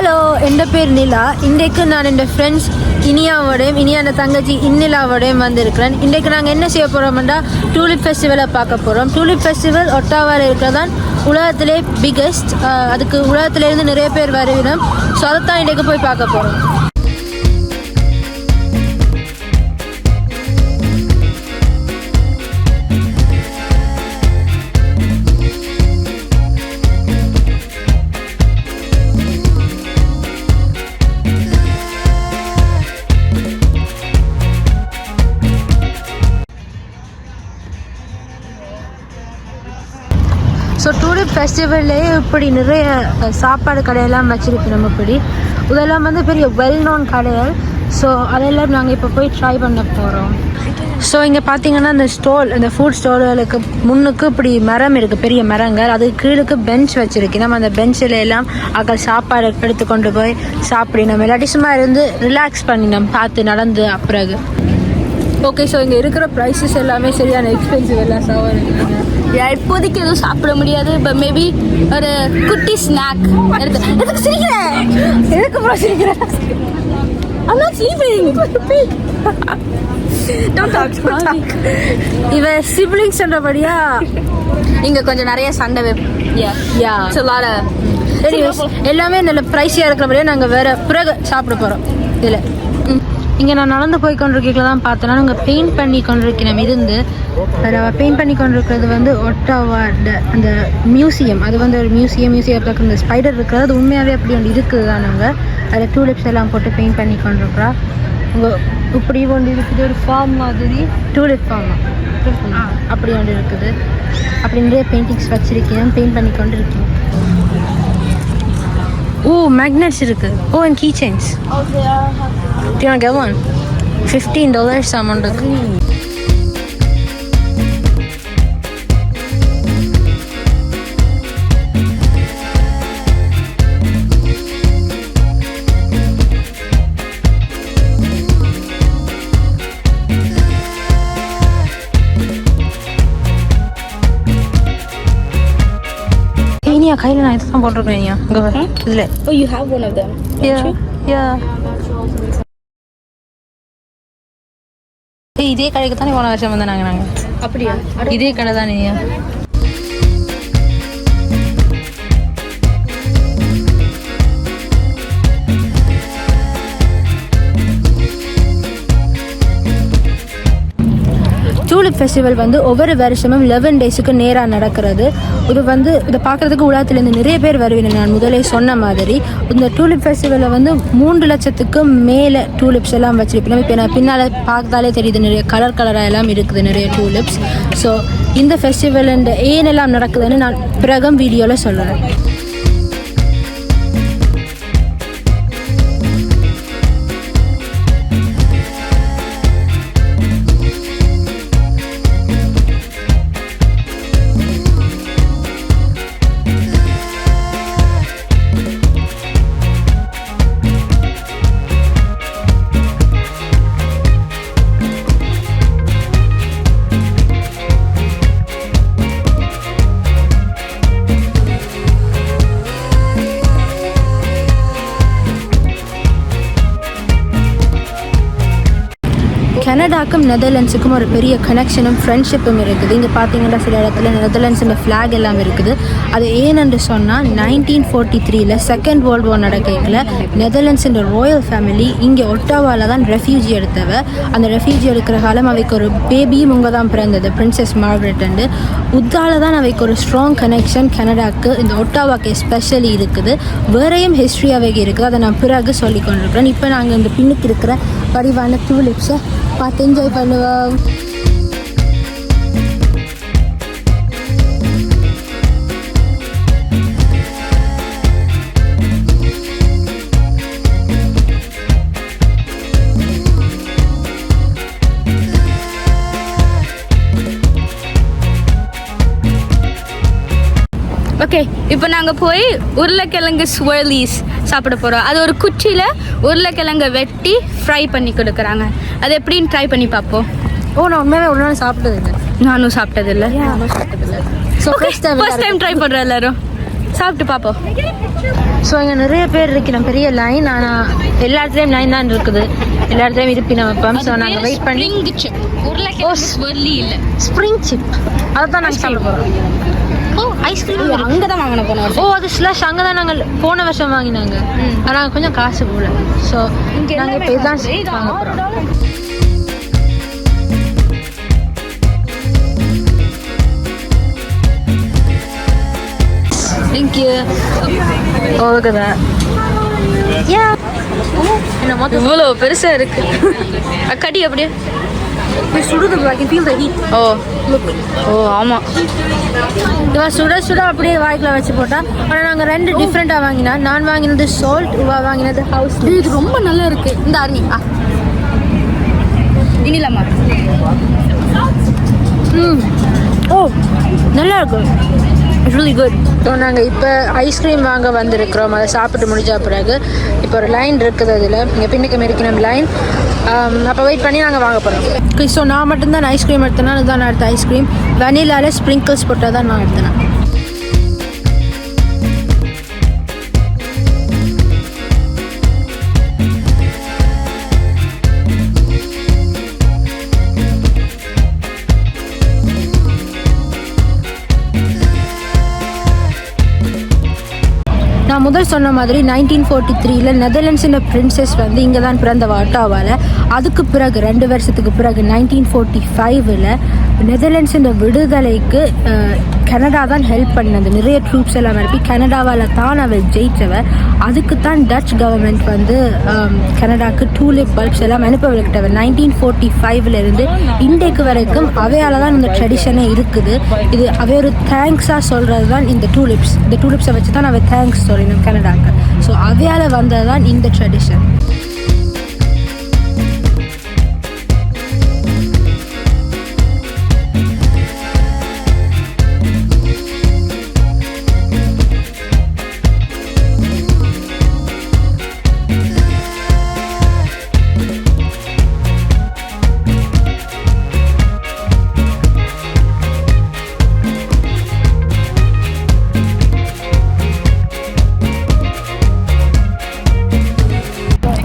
Hello, என் பேர் நிலா. இன்றைக்கு நான் என் ஃப்ரெண்ட்ஸ் இனியாவோடையும் இனியான தங்கச்சி இன்னிலாவோடையும் வந்திருக்கிறேன். இன்றைக்கு நாங்கள் என்ன செய்ய போகிறோம்னா டூலிப் ஃபெஸ்டிவலை பார்க்க போகிறோம். டூலிப் ஃபெஸ்டிவல் ஒட்டாவாவில் இருக்கிறதான் உலகத்திலே பிக்கெஸ்ட். அதுக்கு உலகத்திலேருந்து நிறைய பேர் வருவினோம். ஸோ அதைத்தான் இன்றைக்கு போய் பார்க்க போகிறோம். ஸோ டூலிப் ஃபெஸ்டிவல்லையே இப்படி நிறைய சாப்பாடு கடையெல்லாம் வச்சுருக்கோம். நம்ம இப்படி இதெல்லாம் வந்து பெரிய வெல் நோன் கடைகள். ஸோ அதெல்லாம் நாங்கள் இப்போ போய் ட்ரை பண்ண போகிறோம். ஸோ இங்கே பார்த்தீங்கன்னா இந்த ஃபுட் ஸ்டால்களுக்கு முன்னுக்கு இப்படி மரம் இருக்குது, பெரிய மரங்கள். அதுக்கு கீழுக்கு பெஞ்ச் வச்சுருக்கு. நம்ம அந்த பெஞ்சில் எல்லாம் அங்கே சாப்பாடு எடுத்து கொண்டு போய் சாப்பிடணும். இல்லாட்டி சும்மா இருந்து ரிலாக்ஸ் பண்ணினோம் பார்த்து நடந்து பிறகு. ஓகே, ஸோ இங்கே இருக்கிற ப்ரைஸஸ் எல்லாமே சரியான எக்ஸ்பென்சிவ் எல்லாம் சாப்பிடுங்க. இப்போதைக்கு எதுவும் சாப்பிட முடியாது. பட் மேபி ஒரு குட்டி ஸ்நாக் எதுக்கு சிரிக்கிறேன்? எதுக்கு அப்புறம் சிரிக்கிறேன்? I'm not sleeping. Don't talk. இவ சிப்ளிங்ஸ் என்றபடியா இங்க கொஞ்சம் நிறைய சண்டை யா It's a lot of எல்லாமே நல்ல ப்ரைஸியாக இருக்கிறபடியா நாங்கள் வேறு பிறகு சாப்பிட போகிறோம். இதில் இங்கே நான் நடந்து போய் கொண்டிருக்கீங்கள தான் பார்த்தோன்னா நாங்கள் பெயிண்ட் பண்ணி கொண்டிருக்கிறோம். இருந்து அதில் பெயிண்ட் பண்ணி கொண்டிருக்கிறது வந்து ஒட்டாவா அந்த மியூசியம். அது வந்து ஒரு மியூசியத்தில் இந்த ஸ்பைடர் இருக்கிறது அது உண்மையாகவே அப்படி ஒன்று இருக்குது தான். நாங்கள் அதில் டூலிப்ஸ் எல்லாம் போட்டு பெயிண்ட் பண்ணி கொண்டிருக்கிறா. உங்க இப்படி ஒன்று இருக்குது, ஒரு ஃபார்ம் மாதிரி டூலிப் ஃபார்ம் அப்படி ஒன்று இருக்குது. அப்படி நிறைய பெயிண்டிங்ஸ் வச்சுருக்கேன், பெயிண்ட் பண்ணி கொண்டு இருக்கேன். ஓ, மேக்னெட்ஸ் இருக்குது. ஓ, and key chains. Do you want to get one? $15 amount இருக்கு. இனியா கையில் நான் இதை தான் போட்டிருக்கேன். இனியா இதில். Oh, you have one of them. Yeah. இதே கடைக்கு தானே போன வருஷம் வந்தாங்க. நாங்கள் அப்படியா? இதே கடை தானே. டூலிப் ஃபெஸ்டிவல் வந்து ஒவ்வொரு வருஷமும் 11 டேஸுக்கு நேராக நடக்கிறது. இது வந்து இதை பார்க்குறதுக்கு உலகத்துலேருந்து நிறைய பேர் வருவேன். நான் முதலே சொன்ன மாதிரி இந்த டூலிப் ஃபெஸ்டிவலில் வந்து 3 லட்சத்துக்கு மேலே டூலிப்ஸ் எல்லாம் வச்சுருப்பேன். இப்போ நான் பின்னால் பார்த்தாலே தெரியுது, நிறைய கலராக எல்லாம் இருக்குது, நிறைய டூலிப்ஸ். ஸோ இந்த ஃபெஸ்டிவல் ஏனெல்லாம் நடக்குதுன்னு நான் பிறகும் வீடியோவில் சொல்லுவேன். கனடாக்கும் நெதர்லாண்ட்ஸுக்கும் ஒரு பெரிய கனெக்ஷனும் ஃப்ரெண்ட்ஷிப்பும் இருக்குது. இங்கே பார்த்தீங்கன்னா சில இடத்துல நெதர்லாண்ட்ஸோட ஃப்ளாக் எல்லாம் இருக்குது. அது ஏனென்று சொன்னால் 1943 செகண்ட் வேர்ல்டு வார் நடக்கல நெதர்லாண்ட்ஸோட ராயல் ஃபேமிலி இங்கே ஒட்டாவாவில் தான் ரெஃப்யூஜி எடுத்தவ. அந்த ரெஃப்யூஜி எடுக்கிற காலம் அவைக்கு ஒரு பேபியும் இங்கே தான் பிறந்தது, பிரின்சஸ் மார்கரெட். உத்தால தான் அவைக்கு ஒரு ஸ்ட்ராங் கனெக்ஷன் கனடாக்கு, இந்த ஒட்டாவாக்கு எஸ்பெஷலி இருக்குது. வேறையும் ஹிஸ்ட்ரி அவைக்கு இருக்குது, அதை நான் பிறகு சொல்லி கொண்டிருக்கிறேன். இப்போ நாங்கள் இந்த பின்னுக்கு இருக்கிற வடிவான டூலிப்ஸை பார்த்து என்ஜாய் பண்ணுவோம். ஓகே, இப்போ நாங்கள் போய் உருளைக்கிழங்கு ஸ்வர்லீஸ் சாப்பிட போகிறோம். அது ஒரு குச்சியில் உருளைக்கிழங்கை வெட்டி ஃப்ரை பண்ணி கொடுக்குறாங்க. அது எப்படின்னு ட்ரை பண்ணி பார்ப்போம். ஓ, நான் உண்மையாக ஒரு நாள் சாப்பிட்டதில்லை. நானும் சாப்பிட்டதில்லை. ஸோ ஃபர்ஸ்ட் டைம் ட்ரை பண்ணுறேன் எல்லாரும். சாப்பிட்டு பார்ப்போம். ஸோ இங்கே நிறைய பேர் இருக்கிறோம், பெரிய லைன். ஆனால் எல்லா இடத்துலையும் லைன் தான் இருக்குது, எல்லா இடத்துலையும் இருப்பின வைப்போம். ஸோ நாங்கள் வெயிட் பண்ணி ஸ்ப்ரிங் சிப் அதை தான் நாங்கள் சாப்பிட போகிறோம். ஓ ஐஸ்கிரீம் அங்கே தான் வாங்கின போனோம். ஓ அது ஸ்லாஷ் அங்கே தான் நாங்கள் போன வருஷம் வாங்கினாங்க. ஆனால் கொஞ்சம் காசு போகல. ஸோ நாங்கள் இப்போ இதுதான் வாங்க போகிறோம். Thank you. Oh, look at that. Yeah. இவ்வளோ பெருசாக இருக்கு. அக்காடி அப்படியே சுடுது. I can feel the heat. ஓ ஓ ஆமாம், இவன் சுட சுட அப்படியே வாய்க்குள்ள வச்சு போட்டா. ஆனால் நாங்கள் 2 டிஃப்ரெண்ட்டாக வாங்கினா. நான் வாங்கினது சால்ட், இவா வாங்கினது ஹவுஸ். இது ரொம்ப நல்லா இருக்கு. இந்த அருணி இனிலாமா. ஓ நல்லா இருக்கு. It's really good. ஸோ நாங்கள் இப்போ ஐஸ்கிரீம் வாங்க வந்திருக்கிறோம். அதை சாப்பிட்டு முடிஞ்ச பிறகு இப்போ ஒரு லைன் இருக்குது, அதில் இங்கே பின்னுக்கு மெரிக்கணும் லைன். அப்போ வெயிட் பண்ணி நாங்கள் வாங்க போகிறோம். ஸோ நான் மட்டும்தான் ஐஸ்கிரீம் எடுத்தேன்னா, அதுதான் நான் எடுத்த ஐஸ்கிரீம். வெனிலாவில் ஸ்ப்ரிங்கிள்ஸ் போட்டால் தான் நான் எடுத்தேன். நான் முதல் சொன்ன மாதிரி 1943 நெதர்லாண்ட்ஸில் பிரின்சஸ் வந்து இங்கே தான் பிறந்த வாட்டாவால். அதுக்கு பிறகு 2 வருஷத்துக்கு பிறகு 1945 நெதர்லாண்ட்ஸின் விடுதலைக்கு கனடா தான் ஹெல்ப் பண்ணது. நிறைய ட்ரூப்ஸ் எல்லாம் அனுப்பி கனடாவால் தான் அவர் ஜெயித்தவர். அதுக்கு தான் டச் கவர்மெண்ட் வந்து கனடாவுக்கு டூலிப் பல்ப்ஸ் எல்லாம் அனுப்ப விளக்கிட்டவர். 1945 இன்றைக்கு வரைக்கும் அவையால் தான் இந்த ட்ரெடிஷனே இருக்குது. இது அவை ஒரு தேங்க்ஸாக சொல்கிறது தான் இந்த டூலிப்ஸ். இந்த டூலிப்ஸை வச்சு தான் அவர் தேங்க்ஸ் சொல்லணும் கனடாவுக்கு. ஸோ அவையால் வந்தது தான் இந்த ட்ரெடிஷன்.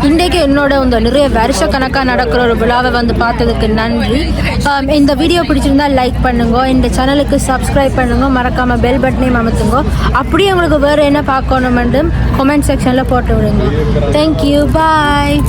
இன்றைக்கு என்னோட இந்த நிறைய வருஷக்கணக்காக நடக்கிற ஒரு விழாவை வந்து பார்த்ததுக்கு நன்றி. இந்த வீடியோ பிடிச்சிருந்தா லைக் பண்ணுங்க, இந்த சேனலுக்கு சப்ஸ்கிரைப் பண்ணுங்க, மறக்காமல் பெல் பட்டனையும் அமுத்துங்க. அப்படியே உங்களுக்கு வேறு என்ன பார்க்கணுமென்று கமெண்ட் செக்ஷனில் போட்டு விடுங்க. தேங்க்யூ, பாய்.